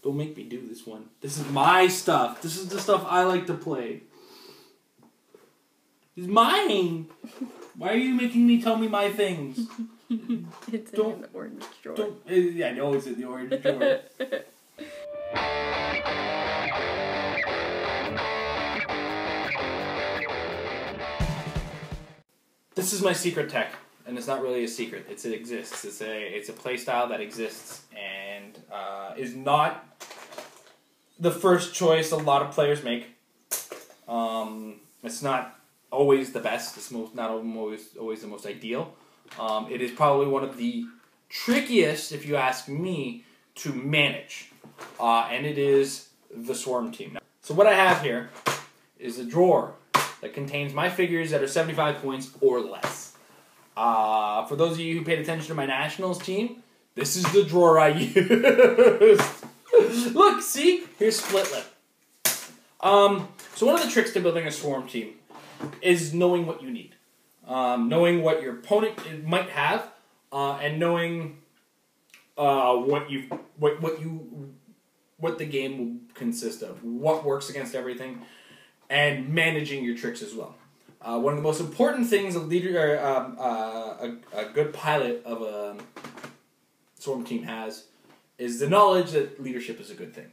Don't make me do this one. This is my stuff. This is the stuff I like to play. It's mine. Why are you making me tell me my things? It's in the orange drawer. Yeah, I know it's in the orange drawer. This is my secret tech, and it's not really a secret. It exists. It's a playstyle that exists and is not the first choice a lot of players make. It's not always the best. It's not always the most ideal. It is probably one of the trickiest, if you ask me, to manage, and it is the Swarm Team. So what I have here is a drawer that contains my figures that are 75 points or less. For those of you who paid attention to my Nationals team, this is the drawer I used. Look, see? Here's Split Lip. So one of the tricks to building a Swarm Team is knowing what you need. Knowing what your opponent might have, and knowing what the game will consist of, what works against everything, and managing your tricks as well. One of the most important things a leader, a good pilot of a Swarm Team has, is the knowledge that leadership is a good thing.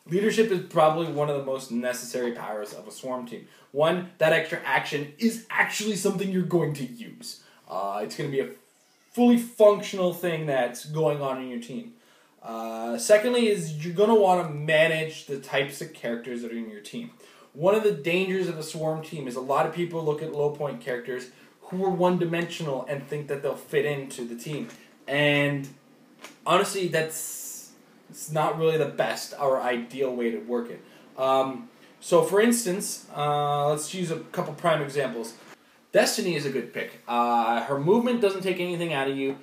Leadership is probably one of the most necessary powers of a Swarm Team. One, that extra action is actually something you're going to use. It's going to be a fully functional thing that's going on in your team. Secondly is you're going to want to manage the types of characters that are in your team. One of the dangers of a Swarm Team is a lot of people look at low point characters who are one-dimensional and think that they'll fit into the team. And honestly, it's not really the best or ideal way to work it. So for instance, let's use a couple prime examples. Destiny is a good pick. Her movement doesn't take anything out of you.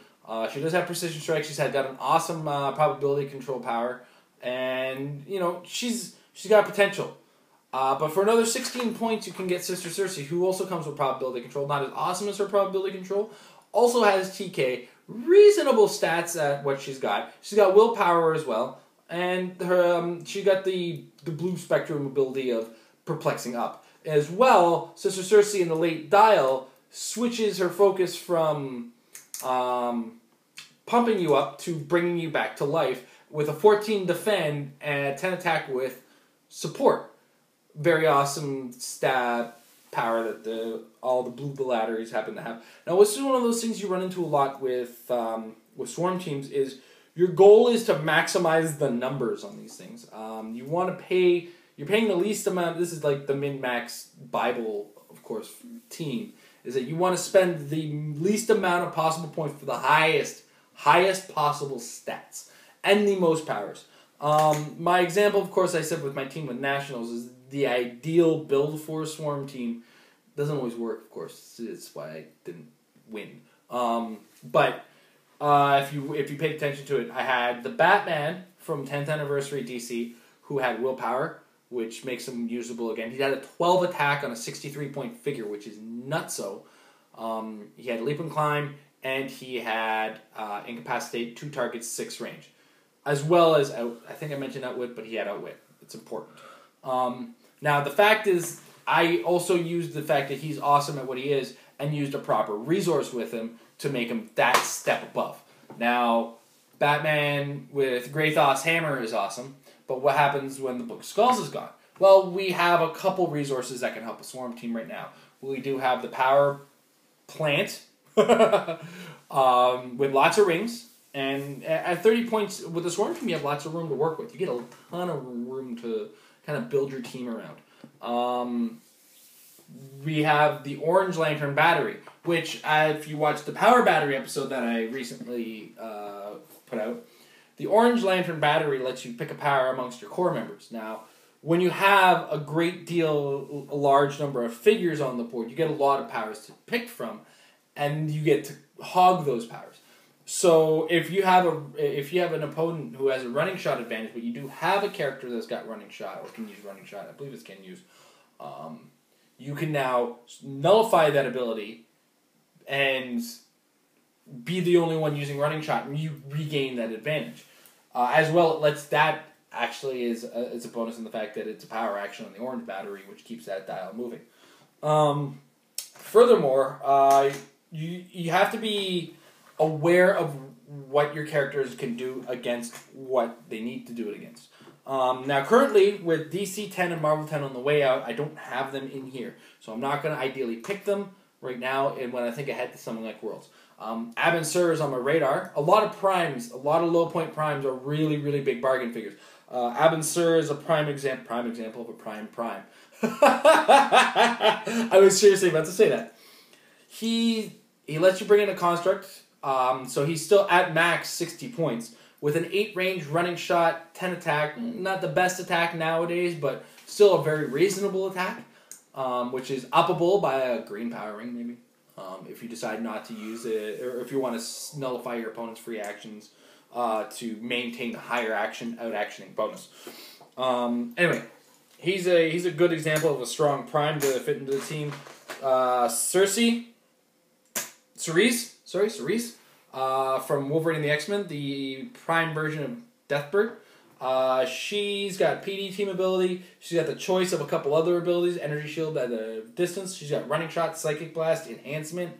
She does have precision strike. She's got an awesome probability control power, and you know she's got potential. But for another 16 points, you can get Sister Cersei, who also comes with probability control. Not as awesome as her probability control. Also has TK. Reasonable stats at what she's got. She's got willpower as well, and her she got the blue spectrum ability of perplexing up as well. Sister Cersei in the late dial switches her focus from pumping you up to bringing you back to life with a 14 defend and 10 attack with support. Very awesome stat power that all the blue batteries happen to have. Now, this is one of those things you run into a lot with Swarm Teams is your goal is to maximize the numbers on these things. You want to pay, you're paying the least amount, this is like the min-max Bible, of course, team, is that you want to spend the least amount of possible points for the highest possible stats and the most powers. My example, of course, I said with my team with Nationals is the ideal build for a Swarm Team. Doesn't always work, of course. It's why I didn't win. But if you paid attention to it, I had the Batman from 10th Anniversary DC, who had willpower, which makes him usable again. He had a 12 attack on a 63-point figure, which is nutso. He had leap and climb, and he had incapacitate 2 targets, 6 range. As well as, I think I mentioned outwit, but he had outwit. It's important. Now, the fact is, I also used the fact that he's awesome at what he is and used a proper resource with him to make him that step above. Now, Batman with Greythos Hammer is awesome, but what happens when the Book of Skulls is gone? Well, we have a couple resources that can help a Swarm Team right now. We do have the Power Plant with lots of rings, and at 30 points with the Swarm Team, you have lots of room to work with. You get a ton of room to kind of build your team around. We have the Orange Lantern Battery, which if you watched the Power Battery episode that I recently put out, the Orange Lantern Battery lets you pick a power amongst your core members. Now, when you have a large number of figures on the board, you get a lot of powers to pick from, and you get to hog those powers. So if you have an opponent who has a running shot advantage, but you do have a character that's got running shot or can use running shot, I believe it's can use, you can now nullify that ability and be the only one using running shot, and you regain that advantage. As well, it lets that actually is a bonus in the fact that it's a power action on the orange battery, which keeps that dial moving. Furthermore, you have to be aware of what your characters can do against what they need to do it against. Now, currently, with DC 10 and Marvel 10 on the way out, I don't have them in here. So I'm not going to ideally pick them right now and when I think ahead to something like Worlds. Ab and Sur is on my radar. A lot of primes, a lot of low point primes are really, really big bargain figures. Ab and Sur is a prime example of a prime. I was seriously about to say that. He lets you bring in a construct, so he's still at max 60 points. With an 8 range running shot, 10 attack, not the best attack nowadays, but still a very reasonable attack, which is uppable by a green power ring, maybe. If you decide not to use it, or if you want to nullify your opponent's free actions to maintain the higher out-actioning bonus. Anyway, he's a good example of a strong prime to fit into the team. Cerise, from Wolverine and the X-Men, the prime version of Deathbird. She's got PD team ability. She's got the choice of a couple other abilities. Energy Shield at a distance. She's got Running Shot, Psychic Blast, Enhancement.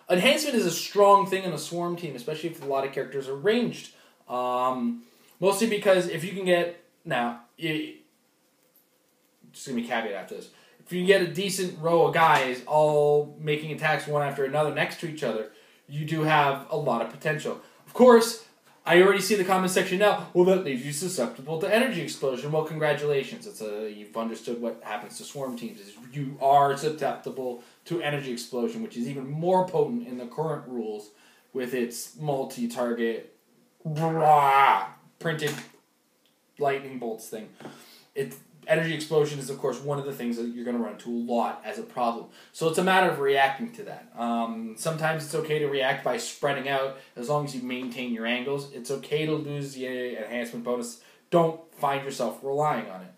Enhancement is a strong thing in a Swarm team, especially if a lot of characters are ranged. Mostly because if you can get... Now, just going to be caveat after this. If you get a decent row of guys all making attacks one after another next to each other, you do have a lot of potential. Of course, I already see the comment section now. Well, that leaves you susceptible to energy explosion. Well, congratulations. You've understood what happens to Swarm teams. Is you are susceptible to energy explosion, which is even more potent in the current rules with its multi-target printed lightning bolts thing. Energy explosion is, of course, one of the things that you're going to run into a lot as a problem. So it's a matter of reacting to that. Sometimes it's okay to react by spreading out as long as you maintain your angles. It's okay to lose the enhancement bonus. Don't find yourself relying on it.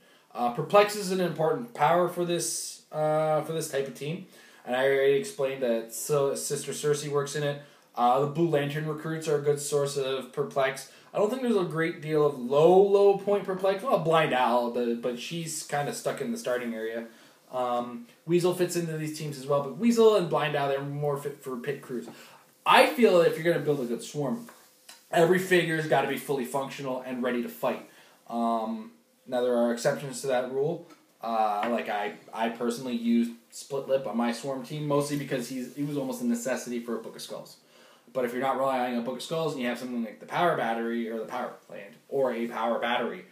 Perplex is an important power for this type of team. And I already explained that Sister Cersei works in it. The Blue Lantern recruits are a good source of Perplex. I don't think there's a great deal of low point Perplex. Well, Blind Owl, but she's kind of stuck in the starting area. Weasel fits into these teams as well, but Weasel and Blind Owl, they're more fit for pit crews. I feel that if you're going to build a good Swarm, every figure's got to be fully functional and ready to fight. Now, there are exceptions to that rule. Like I personally used Split Lip on my Swarm team, mostly because he was almost a necessity for a Book of Skulls. But if you're not relying on a Book of Skulls and you have something like the Power Battery or the Power Plant or a Power Battery,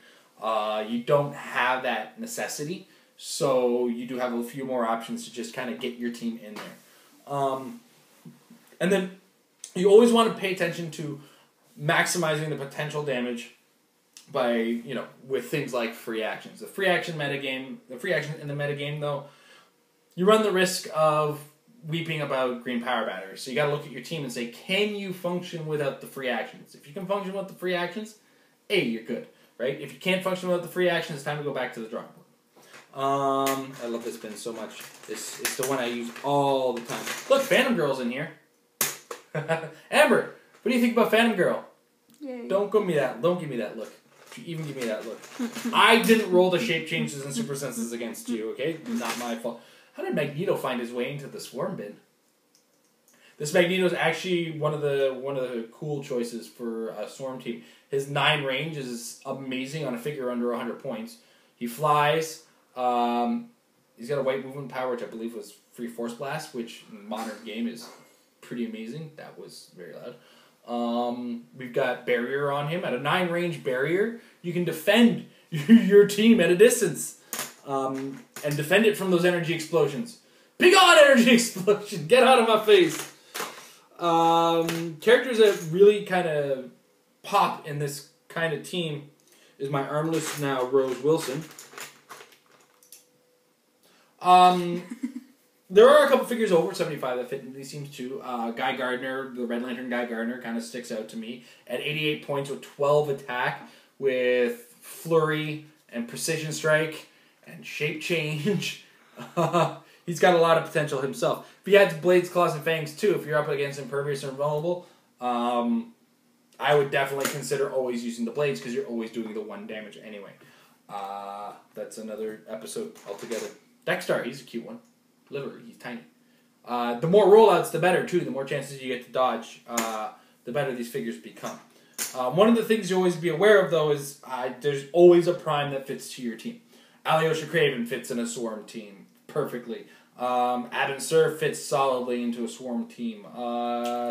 you don't have that necessity. So you do have a few more options to just kind of get your team in there. And then you always want to pay attention to maximizing the potential damage by, with things like free actions. The free action in the metagame, though, you run the risk of weeping about green power batteries. So you got to look at your team and say, can you function without the free actions? If you can function without the free actions, you're good, right? If you can't function without the free actions, it's time to go back to the drawing board. I love this bin so much. This is the one I use all the time. Look, Phantom Girl's in here. Amber, what do you think about Phantom Girl? Yay. Don't give me that look. If you even give me that look. I didn't roll the shape changes and super senses against you, okay? Not my fault. How did Magneto find his way into the Swarm bin? This Magneto is actually one of the cool choices for a Swarm team. His 9 range is amazing on a figure under 100 points. He flies. He's got a white movement power, which I believe was free Force Blast, which in modern game is pretty amazing. That was very loud. We've got Barrier on him. At a 9 range barrier, you can defend your team at a distance. And defend it from those energy explosions. Big on energy explosion! Get out of my face! Characters that really kind of pop in this kind of team is my armless now Rose Wilson. There are a couple figures over 75 that fit into these teams too. Guy Gardner, the Red Lantern Guy Gardner, kind of sticks out to me. At 88 points with 12 attack, with Flurry and Precision Strike and Shape Change. He's got a lot of potential himself. If he had Blades, Claws, and Fangs too, if you're up against Impervious or Invulnerable, I would definitely consider always using the blades because you're always doing the 1 damage anyway. That's another episode altogether. Dexter, he's a cute one. Liver, he's tiny. The more rollouts, the better, too. The more chances you get to dodge, the better these figures become. One of the things you always be aware of, though, is there's always a prime that fits to your team. Alyosha Craven fits in a Swarm team perfectly. Adam Sir fits solidly into a Swarm team.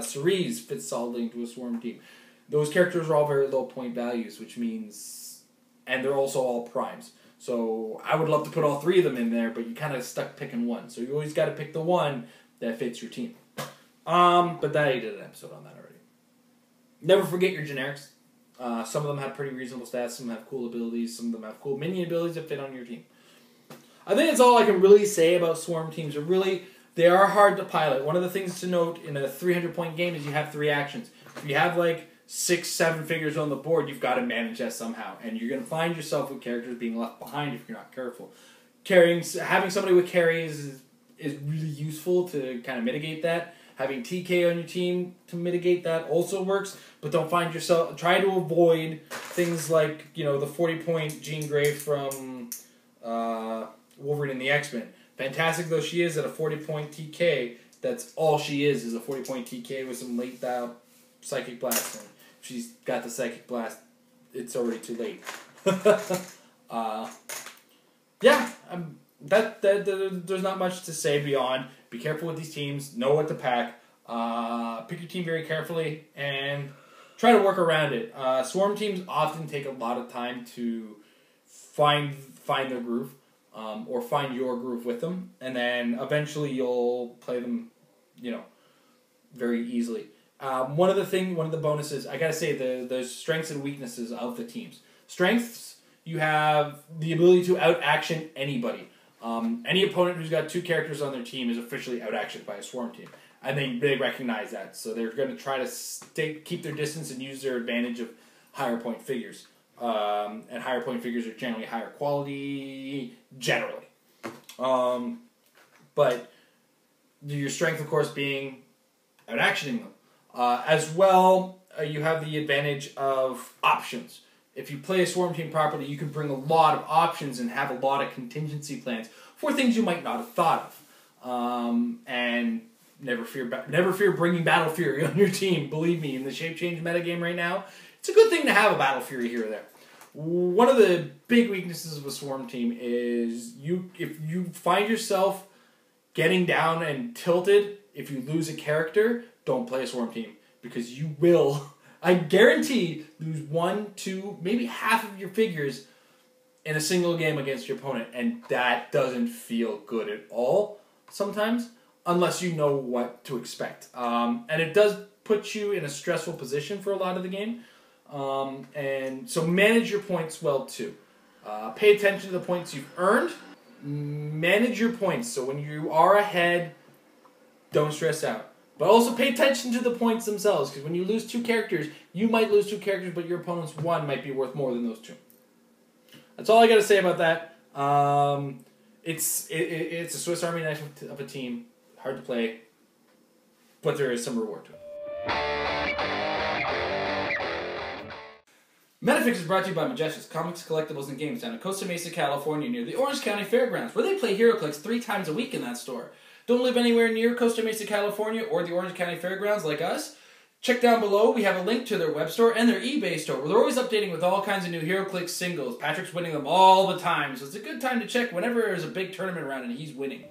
Cerise fits solidly into a Swarm team. Those characters are all very low point values, which means... And they're also all primes. So I would love to put all 3 of them in there, but you kind of stuck picking one. So you always got to pick the one that fits your team. But that I did an episode on that already. Never forget your generics. Some of them have pretty reasonable stats. Some have cool abilities. Some of them have cool minion abilities that fit on your team. I think that's all I can really say about Swarm teams. They are hard to pilot. One of the things to note in a 300-point game is you have 3 actions. If you have like 6, 7 figures on the board, you've got to manage that somehow. And you're going to find yourself with characters being left behind if you're not careful. Having somebody with carries is really useful to kind of mitigate that. Having TK on your team to mitigate that also works, but don't find yourself... Try to avoid things like, the 40-point Jean Grey from Wolverine and the X-Men. Fantastic though she is at a 40-point TK, that's all she is a 40-point TK with some late-out Psychic Blast. And if she's got the Psychic Blast, it's already too late. There's not much to say beyond. Be careful with these teams. Know what to pack. Pick your team very carefully and try to work around it. Swarm teams often take a lot of time to find their groove, or find your groove with them, and then eventually you'll play them, very easily. One of the bonuses, I gotta say, the strengths and weaknesses of the teams. Strengths, you have the ability to out-action anybody. Any opponent who's got 2 characters on their team is officially out-actioned by a Swarm team. And they recognize that, so they're going to try to keep their distance and use their advantage of higher point figures. And higher point figures are generally higher quality, generally. But your strength, of course, being out-actioning them. As well, you have the advantage of options. If you play a Swarm team properly, you can bring a lot of options and have a lot of contingency plans for things you might not have thought of. And never fear bringing Battle Fury on your team. Believe me, in the shape change metagame right now, it's a good thing to have a Battle Fury here or there. One of the big weaknesses of a Swarm team is if you find yourself getting down and tilted, if you lose a character, don't play a Swarm team, because you will, I guarantee, lose 1, 2, maybe half of your figures in a single game against your opponent, and that doesn't feel good at all sometimes, unless you know what to expect. And it does put you in a stressful position for a lot of the game. And so manage your points well too. Pay attention to the points you've earned. Manage your points, so when you are ahead, don't stress out. But also pay attention to the points themselves, because when you lose 2 characters, you might lose 2 characters, but your opponent's 1 might be worth more than those 2. That's all I got to say about that. It's a Swiss Army knife of a team. Hard to play, but there is some reward to it. Metafix is brought to you by Majestus Comics, Collectibles, and Games down in Costa Mesa, California, near the Orange County Fairgrounds, where they play Heroclix 3 times a week in that store. Don't live anywhere near Costa Mesa, California, or the Orange County Fairgrounds like us? Check down below. We have a link to their web store and their eBay store, where they're always updating with all kinds of new Heroclix singles. Patrick's winning them all the time, so it's a good time to check whenever there's a big tournament around and he's winning.